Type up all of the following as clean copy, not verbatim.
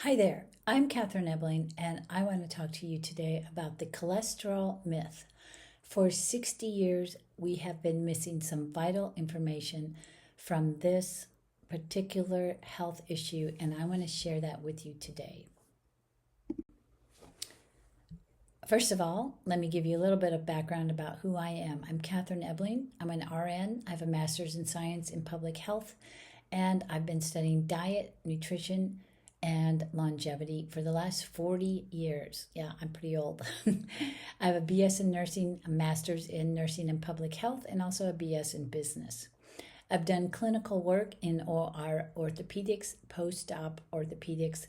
Hi there, I'm Catherine Ebling, and I want to talk to you today about the cholesterol myth. For 60 years, we have been missing some vital information from this particular health issue, and I want to share that with you today. First of all, let me give you a little bit of background about who I am. I'm Catherine Ebling. I'm an RN. I have a master's in science in public health, and I've been studying diet, nutrition, and longevity for the last 40 years. Yeah, I'm pretty old. I have a BS in nursing, a master's in nursing and public health, and also a BS in business. I've done clinical work in OR orthopedics, post-op orthopedics,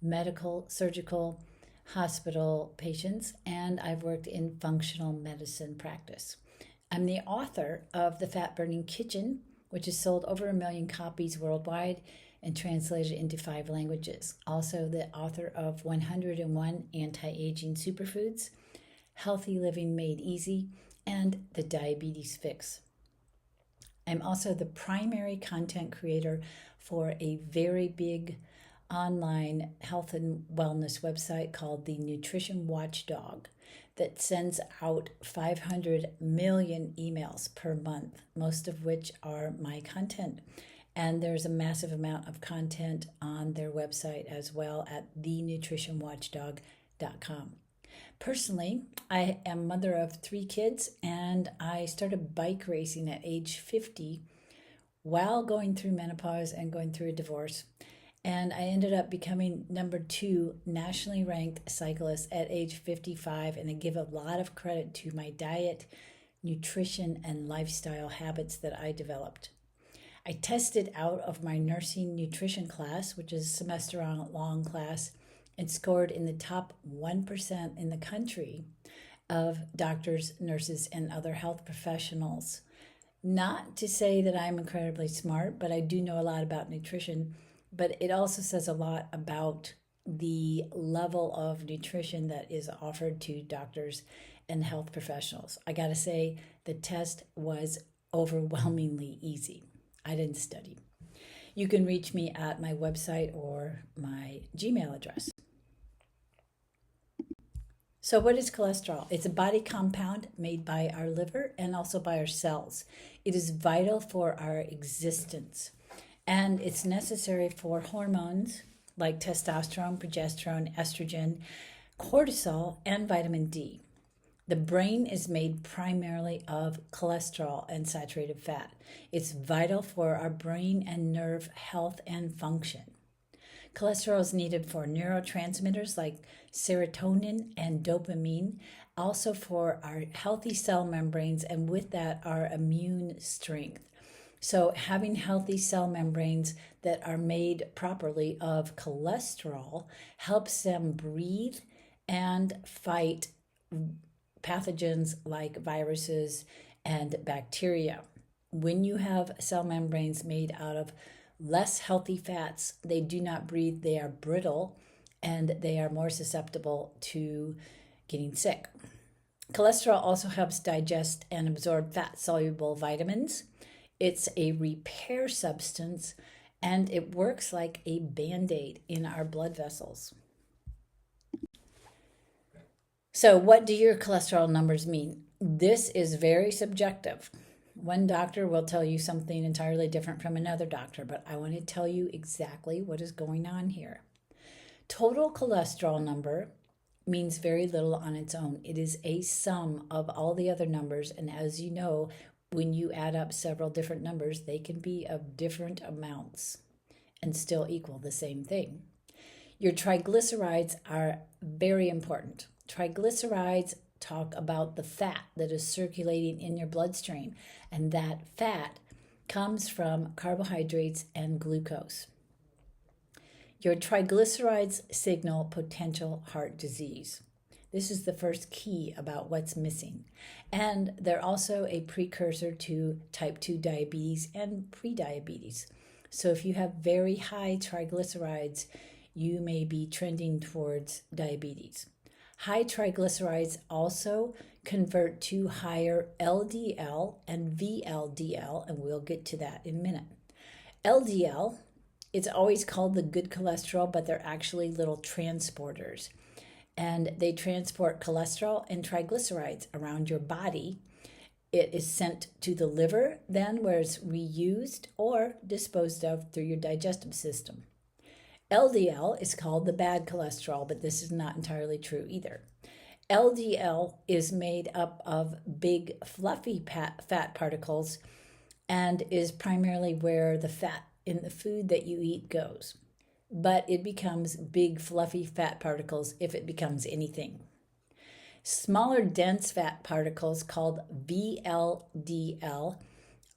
medical, surgical, hospital patients, and I've worked in functional medicine practice. I'm the author of The Fat Burning Kitchen, which has sold over 1 million copies worldwide and translated into 5 languages. Also the author of 101 Anti-Aging Superfoods, Healthy Living Made Easy, and The Diabetes Fix. I'm also the primary content creator for a very big online health and wellness website called the Nutrition Watchdog that sends out 500 million emails per month, most of which are my content. And there's a massive amount of content on their website as well at thenutritionwatchdog.com. Personally, I am mother of 3 kids, and I started bike racing at age 50 while going through menopause and going through a divorce. And I ended up becoming number 2 nationally ranked cyclist at age 55. And I give a lot of credit to my diet, nutrition, and lifestyle habits that I developed. I tested out of my nursing nutrition class, which is a semester-long class, and scored in the top 1% in the country of doctors, nurses, and other health professionals. Not to say that I'm incredibly smart, but I do know a lot about nutrition. But it also says a lot about the level of nutrition that is offered to doctors and health professionals. I got to say, the test was overwhelmingly easy. I didn't study. You can reach me at my website or my Gmail address. So what is cholesterol? It's a body compound made by our liver and also by our cells. It is vital for our existence. And it's necessary for hormones like testosterone, progesterone, estrogen, cortisol, and vitamin D. The brain is made primarily of cholesterol and saturated fat. It's vital for our brain and nerve health and function. Cholesterol is needed for neurotransmitters like serotonin and dopamine, also for our healthy cell membranes, and with that, our immune strength. So having healthy cell membranes that are made properly of cholesterol helps them breathe and fight pathogens like viruses and bacteria. When you have cell membranes made out of less healthy fats, they do not breathe, they are brittle, and they are more susceptible to getting sick. Cholesterol also helps digest and absorb fat-soluble vitamins. It's a repair substance, and it works like a Band-Aid in our blood vessels. So what do your cholesterol numbers mean? This is very subjective. One doctor will tell you something entirely different from another doctor, but I want to tell you exactly what is going on here. Total cholesterol number means very little on its own. It is a sum of all the other numbers, and as you know, when you add up several different numbers, they can be of different amounts and still equal the same thing. Your triglycerides are very important. Triglycerides talk about the fat that is circulating in your bloodstream, and that fat comes from carbohydrates and glucose. Your triglycerides signal potential heart disease. This is the first key about what's missing. And they're also a precursor to type 2 diabetes and prediabetes. So if you have very high triglycerides, you may be trending towards diabetes. High triglycerides also convert to higher LDL and VLDL, and we'll get to that in a minute. LDL It's always called the good cholesterol, but they're actually little transporters. And they transport cholesterol and triglycerides around your body. It is sent to the liver, then where it's reused or disposed of through your digestive system. LDL is called the bad cholesterol, but this is not entirely true either. LDL is made up of big, fluffy fat particles and is primarily where the fat in the food that you eat goes. But it becomes big, fluffy fat particles if it becomes anything. Smaller, dense fat particles called VLDL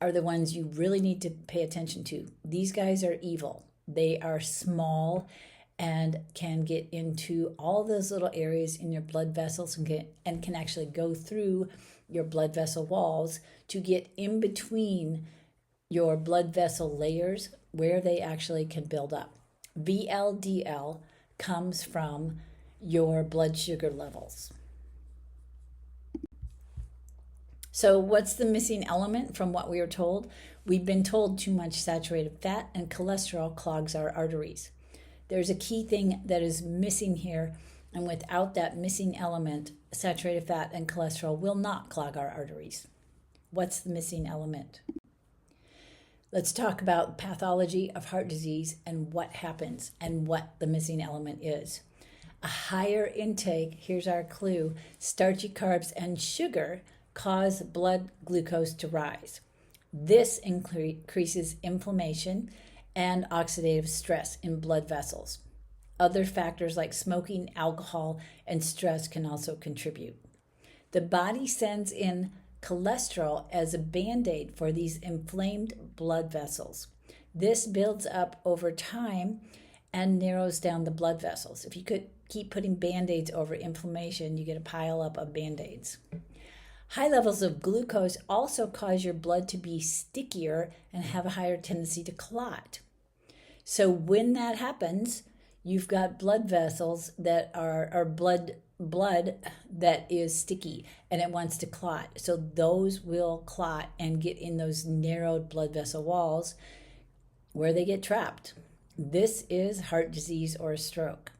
are the ones you really need to pay attention to. These guys are evil. They are small and can get into all those little areas in your blood vessels and can actually go through your blood vessel walls to get in between your blood vessel layers where they actually can build up. VLDL comes from your blood sugar levels. So what's the missing element from what we were told? We've been told too much saturated fat and cholesterol clogs our arteries. There's a key thing that is missing here, and without that missing element, saturated fat and cholesterol will not clog our arteries. What's the missing element? Let's talk about pathology of heart disease and what happens and what the missing element is. A higher intake, here's our clue, starchy carbs and sugar cause blood glucose to rise. This increases inflammation and oxidative stress in blood vessels. Other factors like smoking, alcohol, and stress can also contribute. The body sends in cholesterol as a band-aid for these inflamed blood vessels. This builds up over time and narrows down the blood vessels. If you could keep putting band-aids over inflammation, you get a pile up of band-aids. High levels of glucose also cause your blood to be stickier and have a higher tendency to clot. So when that happens, you've got blood vessels that are blood that is sticky and it wants to clot. So those will clot and get in those narrowed blood vessel walls where they get trapped. This is heart disease or a stroke.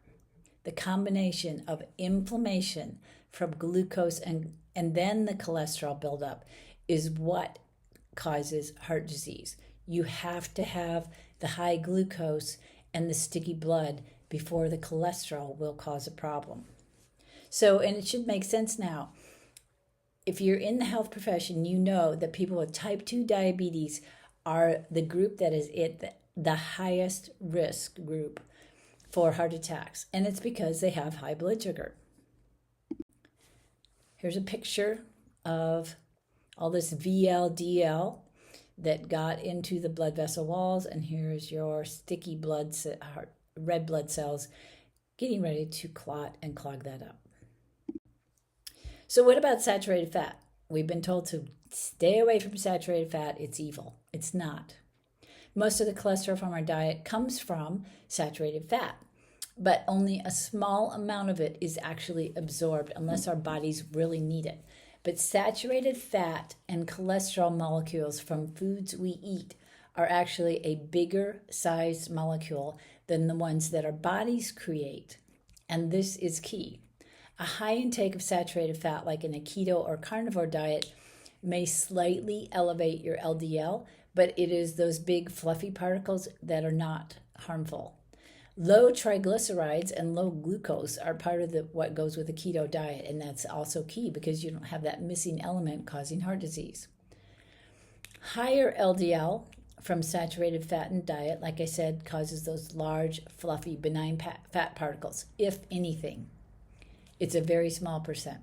The combination of inflammation from glucose and then the cholesterol buildup is what causes heart disease. You have to have the high glucose and the sticky blood before the cholesterol will cause a problem. So, and it should make sense now. If you're in the health profession, you know that people with type 2 diabetes are the group that is the highest risk group for heart attacks. And it's because they have high blood sugar. Here's a picture of all this VLDL that got into the blood vessel walls, and here's your sticky red blood cells getting ready to clot and clog that up. So what about saturated fat? We've been told to stay away from saturated fat. It's evil. It's not. Most of the cholesterol from our diet comes from saturated fat, but only a small amount of it is actually absorbed unless our bodies really need it. But saturated fat and cholesterol molecules from foods we eat are actually a bigger sized molecule than the ones that our bodies create. And this is key. A high intake of saturated fat, like in a keto or carnivore diet, may slightly elevate your LDL, but it is those big fluffy particles that are not harmful. Low triglycerides and low glucose are part of what goes with a keto diet, and that's also key because you don't have that missing element causing heart disease. Higher LDL from saturated fat in diet, like I said, causes those large, fluffy, benign fat particles, if anything. It's a very small percent.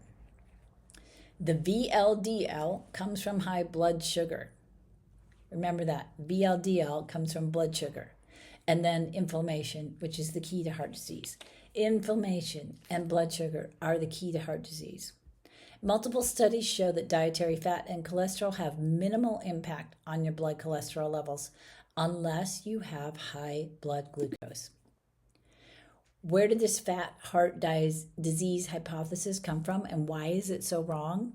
The VLDL comes from high blood sugar. Remember that. VLDL comes from blood sugar. And then inflammation, which is the key to heart disease. Inflammation and blood sugar are the key to heart disease. Multiple studies show that dietary fat and cholesterol have minimal impact on your blood cholesterol levels unless you have high blood glucose. Where did this fat heart disease hypothesis come from, and why is it so wrong?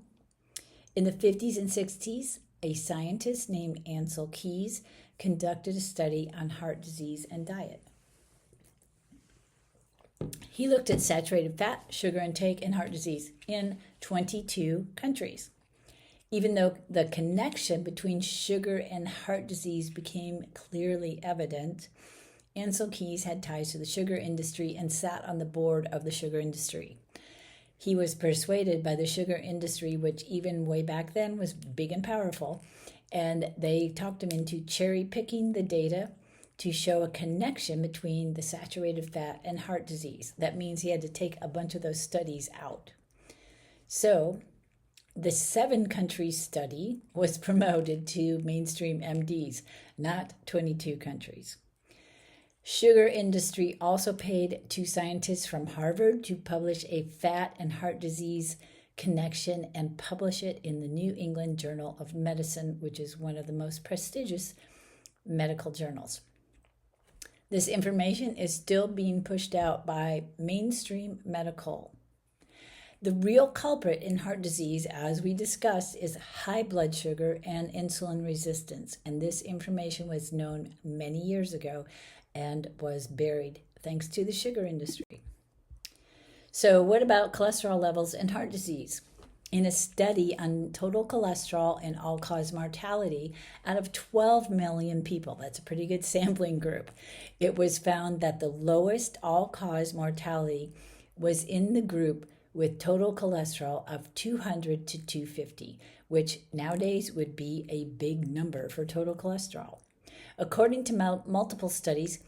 In the 50s and 60s, a scientist named Ancel Keys conducted a study on heart disease and diet. He looked at saturated fat, sugar intake, and heart disease in 22 countries. Even though the connection between sugar and heart disease became clearly evident, Ancel Keys had ties to the sugar industry and sat on the board of the sugar industry. He was persuaded by the sugar industry, which even way back then was big and powerful, and they talked him into cherry picking the data to show a connection between the saturated fat and heart disease. That means he had to take a bunch of those studies out. So the 7-country study was promoted to mainstream MDs, not 22 countries. Sugar industry also paid 2 scientists from Harvard to publish a fat and heart disease connection and publish it in the New England Journal of Medicine, which is one of the most prestigious medical journals. This information is still being pushed out by mainstream medical. The real culprit in heart disease, as we discussed, is high blood sugar and insulin resistance, and this information was known many years ago and was buried thanks to the sugar industry. So what about cholesterol levels and heart disease? In a study on total cholesterol and all-cause mortality out of 12 million people, that's a pretty good sampling group, it was found that the lowest all-cause mortality was in the group with total cholesterol of 200 to 250, which nowadays would be a big number for total cholesterol. According to multiple studies,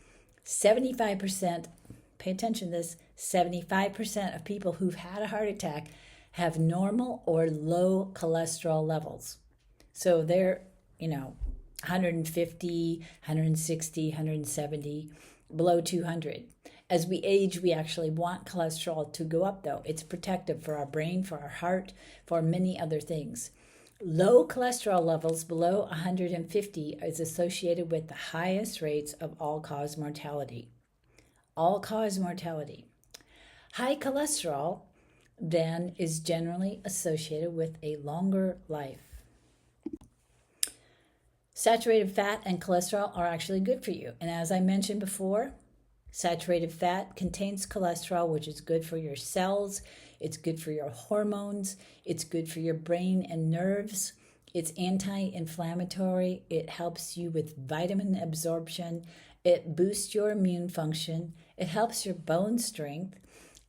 75%, pay attention to this, 75% of people who've had a heart attack have normal or low cholesterol levels. So they're, 150, 160, 170, below 200. As we age, we actually want cholesterol to go up, though. It's protective for our brain, for our heart, for many other things. Low cholesterol levels below 150 is associated with the highest rates of all-cause mortality. All-cause mortality. High cholesterol then is generally associated with a longer life. Saturated fat and cholesterol are actually good for you. And as I mentioned before, saturated fat contains cholesterol, which is good for your cells. It's good for your hormones. It's good for your brain and nerves. It's anti-inflammatory. It helps you with vitamin absorption. It boosts your immune function. It helps your bone strength.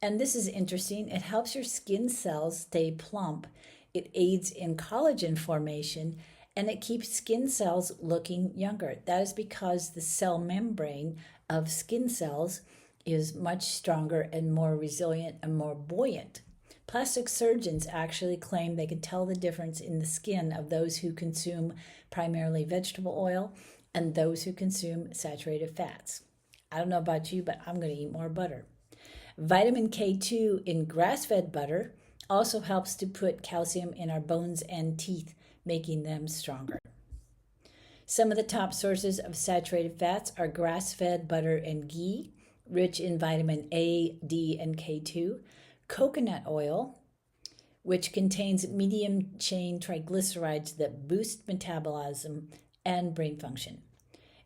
And this is interesting. It helps your skin cells stay plump. It aids in collagen formation, and it keeps skin cells looking younger. That is because the cell membrane of skin cells is much stronger and more resilient and more buoyant. Plastic surgeons actually claim they can tell the difference in the skin of those who consume primarily vegetable oil and those who consume saturated fats. I don't know about you, but I'm going to eat more butter. Vitamin K2 in grass-fed butter also helps to put calcium in our bones and teeth, making them stronger. Some of the top sources of saturated fats are grass-fed butter and ghee, rich in vitamin A, D, and K2, coconut oil, which contains medium-chain triglycerides that boost metabolism and brain function.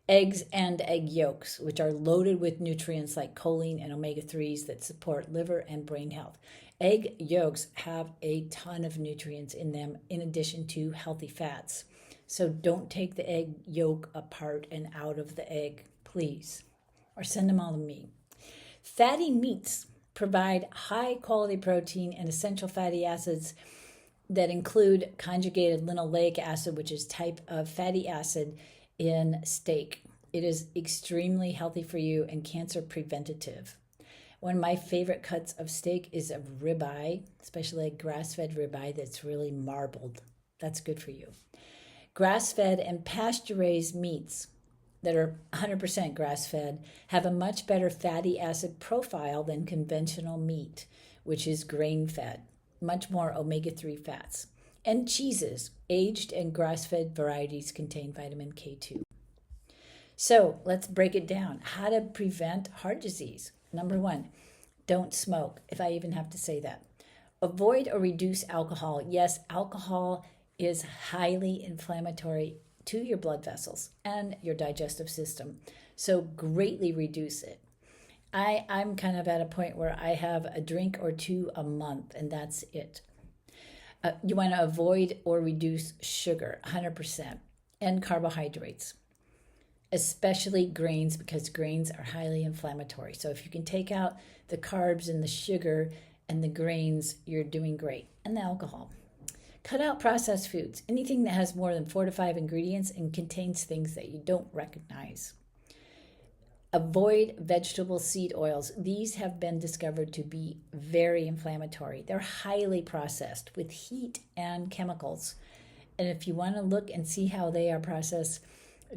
Eggs and egg yolks, which are loaded with nutrients like choline and omega-3s that support liver and brain health. Egg yolks have a ton of nutrients in them in addition to healthy fats. So don't take the egg yolk apart and out of the egg, please, or send them all to me. Fatty meats provide high-quality protein and essential fatty acids that include conjugated linoleic acid, which is type of fatty acid in steak. It is extremely healthy for you and cancer preventative. One of my favorite cuts of steak is of ribeye, especially a grass-fed ribeye that's really marbled. That's good for you. Grass-fed and pasture-raised meats that are 100% grass-fed have a much better fatty acid profile than conventional meat, which is grain-fed, much more omega-3 fats. And cheeses, aged and grass-fed varieties contain vitamin K2. So let's break it down. How to prevent heart disease. Number 1, don't smoke, if I even have to say that. Avoid or reduce alcohol. Yes, alcohol is highly inflammatory to your blood vessels and your digestive system. So greatly reduce it. I'm kind of at a point where I have a drink or two a month, and that's it. You want to avoid or reduce sugar, 100%, and carbohydrates, especially grains, because grains are highly inflammatory. So if you can take out the carbs and the sugar and the grains, you're doing great. And the alcohol. Cut out processed foods, anything that has more than 4 to 5 ingredients and contains things that you don't recognize. Avoid vegetable seed oils. These have been discovered to be very inflammatory. They're highly processed with heat and chemicals. And if you want to look and see how they are processed,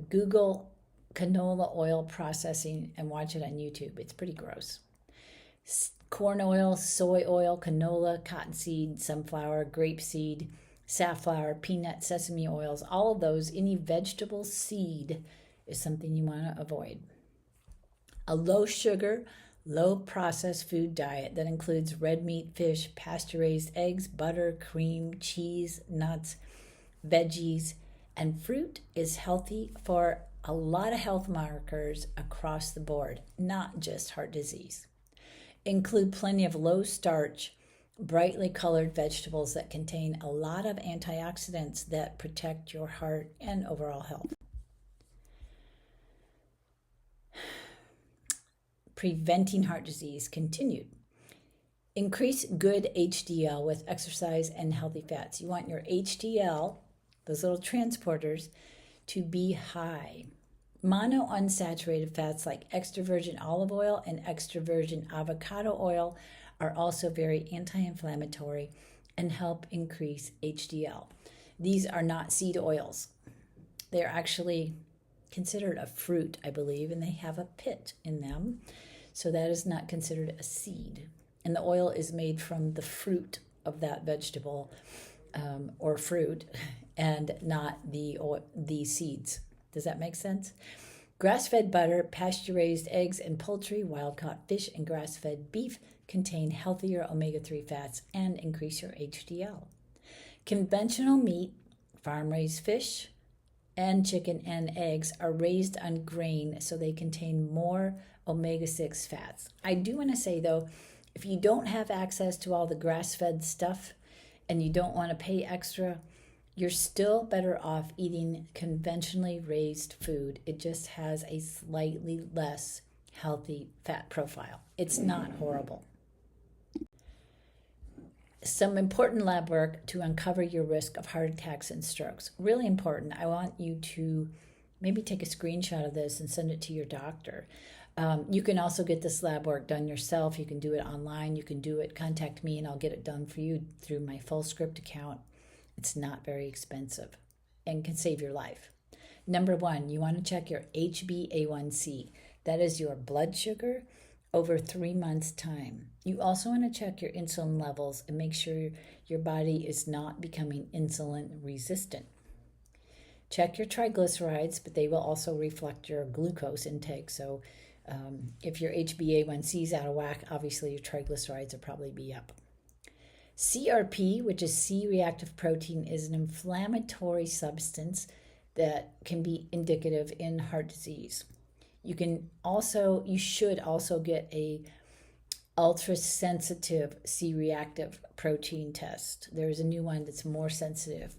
Google canola oil processing and watch it on YouTube. It's pretty gross. Corn oil, soy oil, canola, cottonseed, sunflower, grapeseed, safflower, peanut, sesame oils, all of those, any vegetable seed is something you want to avoid. A low sugar, low processed food diet that includes red meat, fish, pasture-raised eggs, butter, cream, cheese, nuts, veggies, and fruit is healthy for a lot of health markers across the board, not just heart disease. Include plenty of low starch, brightly colored vegetables that contain a lot of antioxidants that protect your heart and overall health. Preventing heart disease continued. Increase good HDL with exercise and healthy fats. You want your HDL, those little transporters, to be high. Monounsaturated fats like extra virgin olive oil and extra virgin avocado oil are also very anti-inflammatory and help increase HDL. These are not seed oils. They're actually considered a fruit, I believe, and they have a pit in them. So that is not considered a seed. And the oil is made from the fruit of that vegetable or fruit and not the seeds. Does that make sense? Grass-fed butter, pasture-raised eggs and poultry, wild-caught fish, and grass-fed beef contain healthier omega-3 fats and increase your HDL. Conventional meat, farm-raised fish, and chicken and eggs are raised on grain, so they contain more omega-6 fats. I do want to say, though, if you don't have access to all the grass-fed stuff and you don't want to pay extra, you're still better off eating conventionally raised food. It just has a slightly less healthy fat profile. It's not horrible. Some important lab work to uncover your risk of heart attacks and strokes. Really important. I want you to maybe take a screenshot of this and send it to your doctor. You can also get this lab work done yourself. You can do it online. You can do it, contact me, and I'll get it done for you through my Fullscript account. It's not very expensive and can save your life. Number 1, you want to check your HbA1c. That is your blood sugar over 3 months' time. You also want to check your insulin levels and make sure your body is not becoming insulin resistant. Check your triglycerides, but they will also reflect your glucose intake. So if your HbA1c is out of whack, obviously your triglycerides will probably be up. CRP, which is C-reactive protein, is an inflammatory substance that can be indicative in heart disease. You should also get a ultra-sensitive C-reactive protein test. There's a new one that's more sensitive.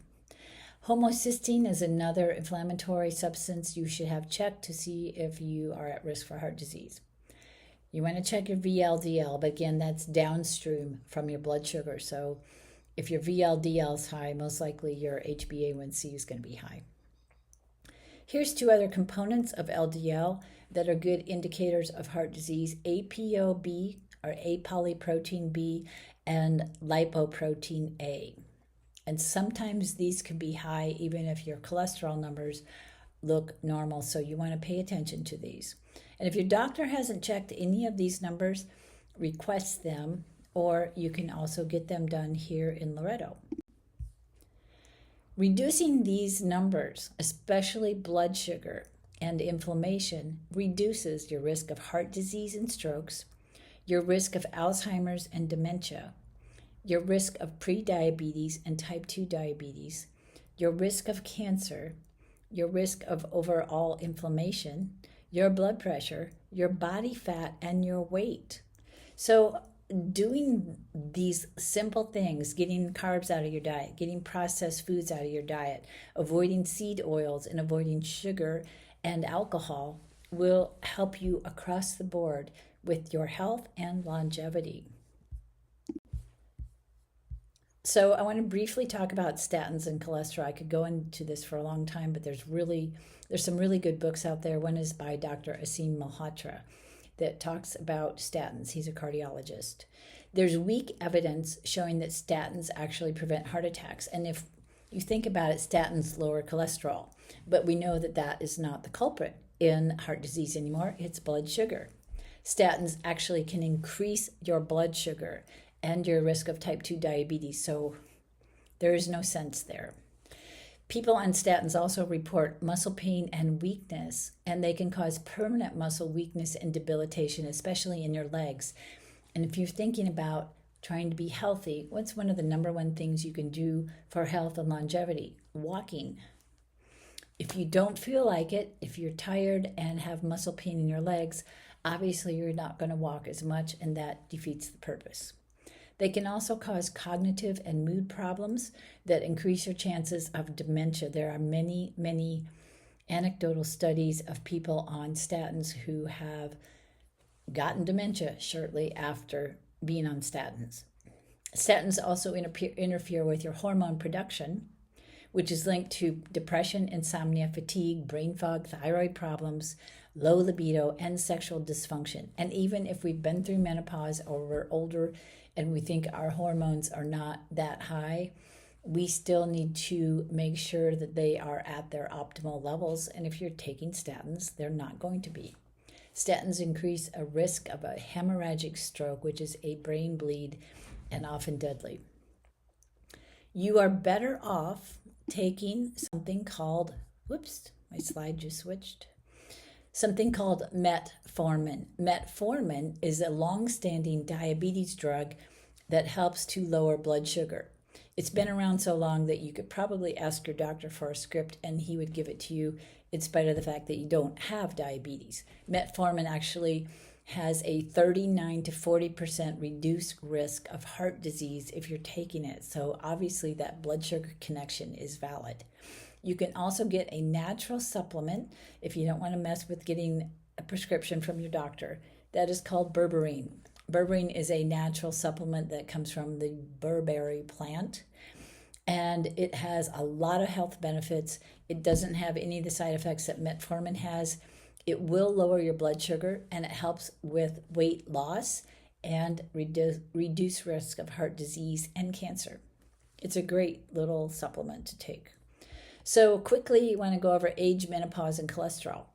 Homocysteine is another inflammatory substance you should have checked to see if you are at risk for heart disease. You want to check your VLDL, but again, that's downstream from your blood sugar. So if your VLDL is high, most likely your HbA1c is going to be high. Here's 2 other components of LDL that are good indicators of heart disease: ApoB, or apolyprotein B, and lipoprotein A. And sometimes these can be high even if your cholesterol numbers look normal, so you want to pay attention to these. And if your doctor hasn't checked any of these numbers, request them, or you can also get them done here in Loretto. Reducing these numbers, especially blood sugar and inflammation, reduces your risk of heart disease and strokes, your risk of Alzheimer's and dementia, your risk of prediabetes and type 2 diabetes, your risk of cancer, your risk of overall inflammation, your blood pressure, your body fat, and your weight. So, doing these simple things, getting carbs out of your diet, getting processed foods out of your diet, avoiding seed oils, and avoiding sugar and alcohol will help you across the board with your health and longevity. So I want to briefly talk about statins and cholesterol. I could go into this for a long time, but there's some really good books out there. One is by Dr. Aseem Malhotra that talks about statins. He's a cardiologist. There's weak evidence showing that statins actually prevent heart attacks. And if you think about it, statins lower cholesterol, but we know that that is not the culprit in heart disease anymore. It's blood sugar. Statins actually can increase your blood sugar and your risk of type 2 diabetes. So there is no sense there. People on statins also report muscle pain and weakness, and they can cause permanent muscle weakness and debilitation, especially in your legs. And if you're thinking about trying to be healthy, what's one of the number one things you can do for health and longevity? Walking. If you don't feel like it, if you're tired and have muscle pain in your legs, obviously you're not going to walk as much, and that defeats the purpose. They can also cause cognitive and mood problems that increase your chances of dementia. There are many, many anecdotal studies of people on statins who have gotten dementia shortly after being on statins. Statins also interfere with your hormone production, which is linked to depression, insomnia, fatigue, brain fog, thyroid problems, low libido, and sexual dysfunction. And even if we've been through menopause or we're older and we think our hormones are not that high, we still need to make sure that they are at their optimal levels. And if you're taking statins, they're not going to be. Statins increase a risk of a hemorrhagic stroke, which is a brain bleed and often deadly. You are better off taking something called, whoops, my slide just switched. Something called metformin. Metformin is a long-standing diabetes drug that helps to lower blood sugar. It's been around so long that you could probably ask your doctor for a script and he would give it to you in spite of the fact that you don't have diabetes. Metformin actually has a 39 to 40% reduced risk of heart disease if you're taking it. So obviously that blood sugar connection is valid. You can also get a natural supplement if you don't want to mess with getting a prescription from your doctor. That is called berberine. Berberine is a natural supplement that comes from the berberry plant, and it has a lot of health benefits. It doesn't have any of the side effects that metformin has. It will lower your blood sugar, and it helps with weight loss and reduce risk of heart disease and cancer. It's a great little supplement to take. So quickly, you want to go over age, menopause, and cholesterol.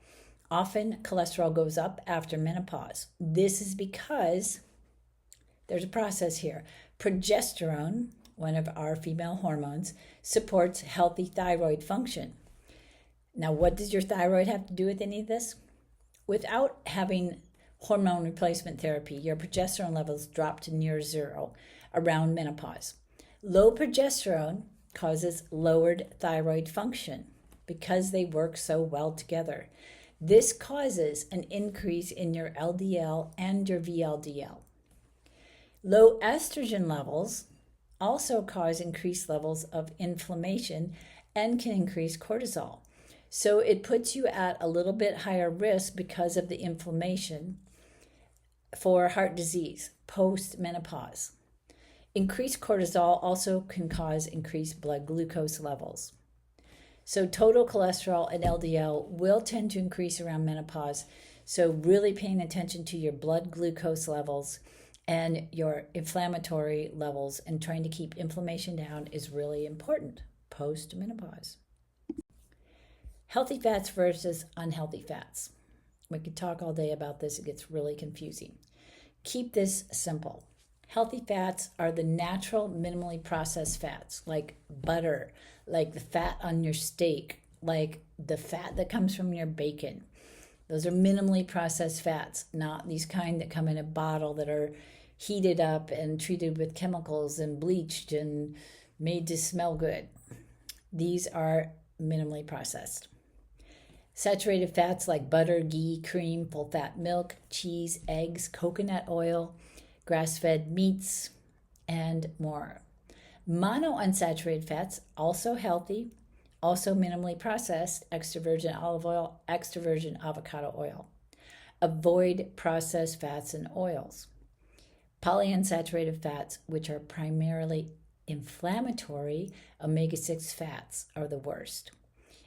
Often, cholesterol goes up after menopause. This is because there's a process here. Progesterone, one of our female hormones, supports healthy thyroid function. Now, what does your thyroid have to do with any of this? Without having hormone replacement therapy, your progesterone levels drop to near zero around menopause. Low progesterone causes lowered thyroid function because they work so well together. This causes an increase in your LDL and your VLDL. Low estrogen levels also cause increased levels of inflammation and can increase cortisol. So it puts you at a little bit higher risk because of the inflammation for heart disease post-menopause. Increased cortisol also can cause increased blood glucose levels. So total cholesterol and LDL will tend to increase around menopause. So really paying attention to your blood glucose levels and your inflammatory levels and trying to keep inflammation down is really important post-menopause. Healthy fats versus unhealthy fats. We could talk all day about this. It gets really confusing. Keep this simple. Healthy fats are the natural, minimally processed fats, like butter, like the fat on your steak, like the fat that comes from your bacon. Those are minimally processed fats, not these kind that come in a bottle that are heated up and treated with chemicals and bleached and made to smell good. These are minimally processed. Saturated fats like butter, ghee, cream, full fat milk, cheese, eggs, coconut oil, grass fed meats, and more. Monounsaturated fats, also healthy, also minimally processed, extra virgin olive oil, extra virgin avocado oil. Avoid processed fats and oils. Polyunsaturated fats, which are primarily inflammatory, omega 6 fats, are the worst.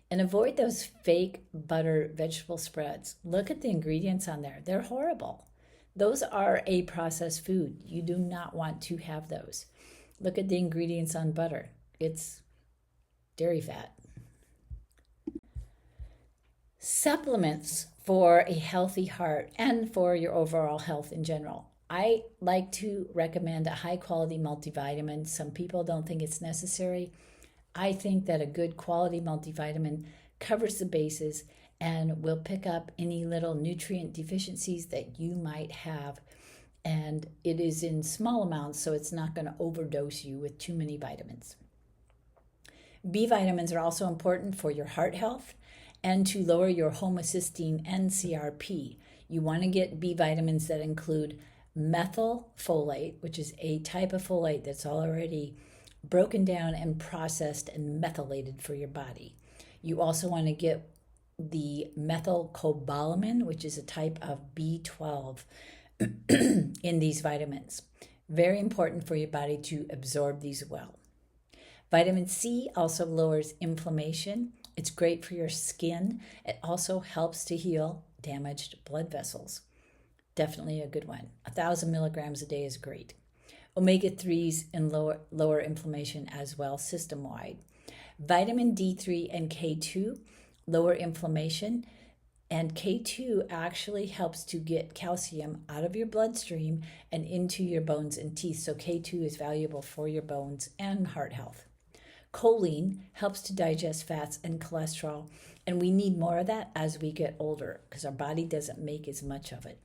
And avoid those fake butter vegetable spreads. Look at the ingredients on there, they're horrible. Those are a processed food. You do not want to have those. Look at the ingredients on butter, it's dairy fat. Supplements for a healthy heart and for your overall health in general. I like to recommend a high quality multivitamin. Some people don't think it's necessary. I think that a good quality multivitamin covers the bases and will pick up any little nutrient deficiencies that you might have. And it is in small amounts, so it's not going to overdose you with too many vitamins. B vitamins are also important for your heart health and to lower your homocysteine and CRP. You want to get B vitamins that include methylfolate, which is a type of folate that's already broken down and processed and methylated for your body. You also want to get the methylcobalamin, which is a type of B12 in these vitamins. Very important for your body to absorb these well. Vitamin C also lowers inflammation. It's great for your skin. It also helps to heal damaged blood vessels. Definitely a good one. 1,000 milligrams a day is great. Omega-3s and lower inflammation as well, system-wide. Vitamin D3 and K2 lower inflammation, and K2 actually helps to get calcium out of your bloodstream and into your bones and teeth. So K2 is valuable for your bones and heart health. Choline helps to digest fats and cholesterol, and we need more of that as we get older because our body doesn't make as much of it.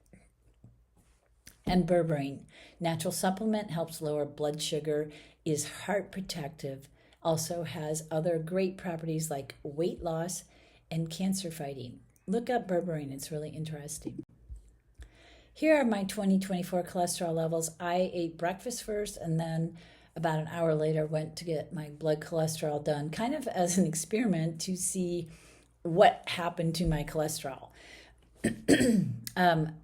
And berberine, natural supplement, helps lower blood sugar, is heart protective, also has other great properties like weight loss and cancer fighting. Look up berberine, it's really interesting. Here are my 2024 cholesterol levels. I ate breakfast first and then about an hour later went to get my blood cholesterol done, kind of as an experiment to see what happened to my cholesterol.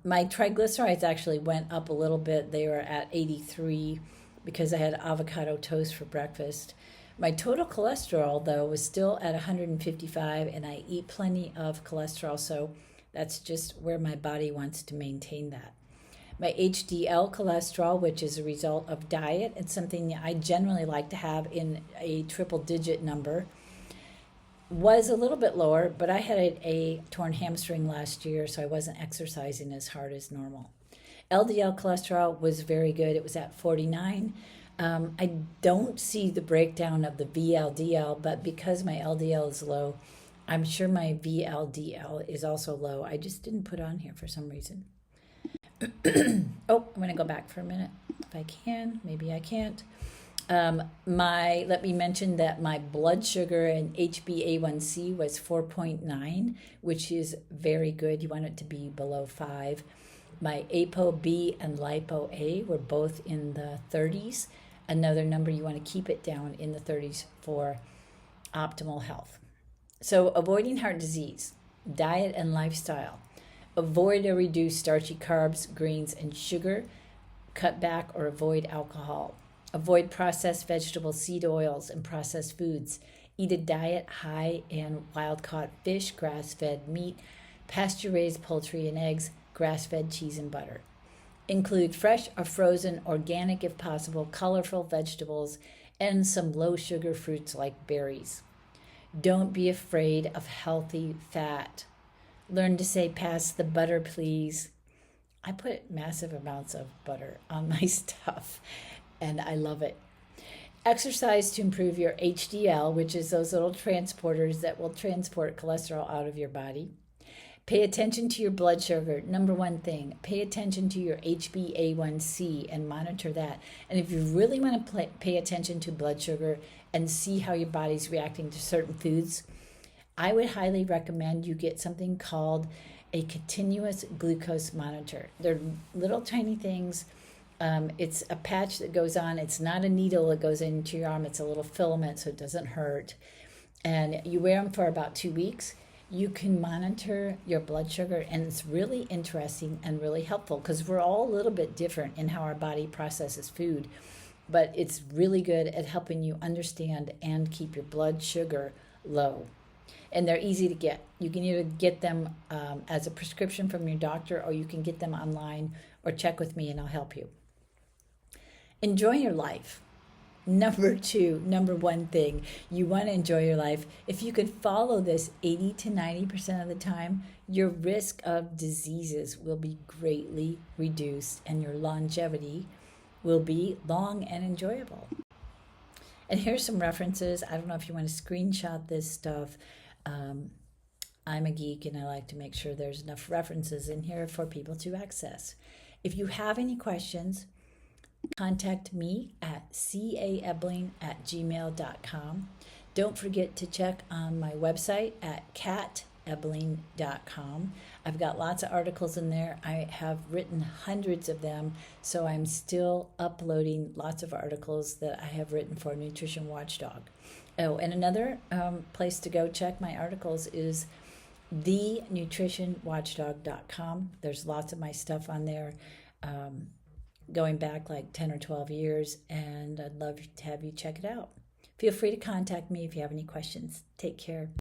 My triglycerides actually went up a little bit. They were at 83 because I had avocado toast for breakfast. My total cholesterol, though, was still at 155, and I eat plenty of cholesterol, so that's just where my body wants to maintain that. My HDL cholesterol, which is a result of diet, it's something I generally like to have in a triple-digit number, was a little bit lower, but I had a torn hamstring last year, so I wasn't exercising as hard as normal. LDL cholesterol was very good. It was at 49. I don't see the breakdown of the VLDL, but because my LDL is low, I'm sure my VLDL is also low. I just didn't put on here for some reason. Oh, I'm going to go back for a minute if I can. Maybe I can't. Let me mention that my blood sugar and HbA1c was 4.9, which is very good. You want it to be below 5. My ApoB and Lipo-A were both in the 30s. Another number, you want to keep it down in the 30s for optimal health. So avoiding heart disease, diet and lifestyle. Avoid or reduce starchy carbs, grains, and sugar. Cut back or avoid alcohol. Avoid processed vegetable seed oils and processed foods. Eat a diet high in wild-caught fish, grass-fed meat, pasture-raised poultry and eggs, grass-fed cheese and butter. Include fresh or frozen, organic if possible, colorful vegetables, and some low-sugar fruits like berries. Don't be afraid of healthy fat. Learn to say, pass the butter, please. I put massive amounts of butter on my stuff, and I love it. Exercise to improve your HDL, which is those little transporters that will transport cholesterol out of your body. Pay attention to your blood sugar. Number one thing, pay attention to your HbA1c and monitor that. And if you really want to pay attention to blood sugar and see how your body's reacting to certain foods, I would highly recommend you get something called a continuous glucose monitor. They're little tiny things. It's a patch that goes on. It's not a needle that goes into your arm. It's a little filament so it doesn't hurt. And you wear them for about 2 weeks. You can monitor your blood sugar, and it's really interesting and really helpful because we're all a little bit different in how our body processes food. But it's really good at helping you understand and keep your blood sugar low. And they're easy to get. You can either get them as a prescription from your doctor, or you can get them online, or check with me and I'll help you. Enjoy your life. Number one thing, you want to enjoy your life. If you could follow this 80 to 90% of the time, your risk of diseases will be greatly reduced and your longevity will be long and enjoyable. And here's some references. I don't know if you want to screenshot this stuff. I'm a geek and I like to make sure there's enough references in here for people to access. If you have any questions, contact me at caebling@gmail.com. Don't forget to check on my website at catetebling.com. I've got lots of articles in there. I have written hundreds of them, so I'm still uploading lots of articles that I have written for Nutrition Watchdog. Oh, and another place to go check my articles is thenutritionwatchdog.com. There's lots of my stuff on there. Going back like 10 or 12 years, and I'd love to have you check it out. Feel free to contact me if you have any questions. Take care.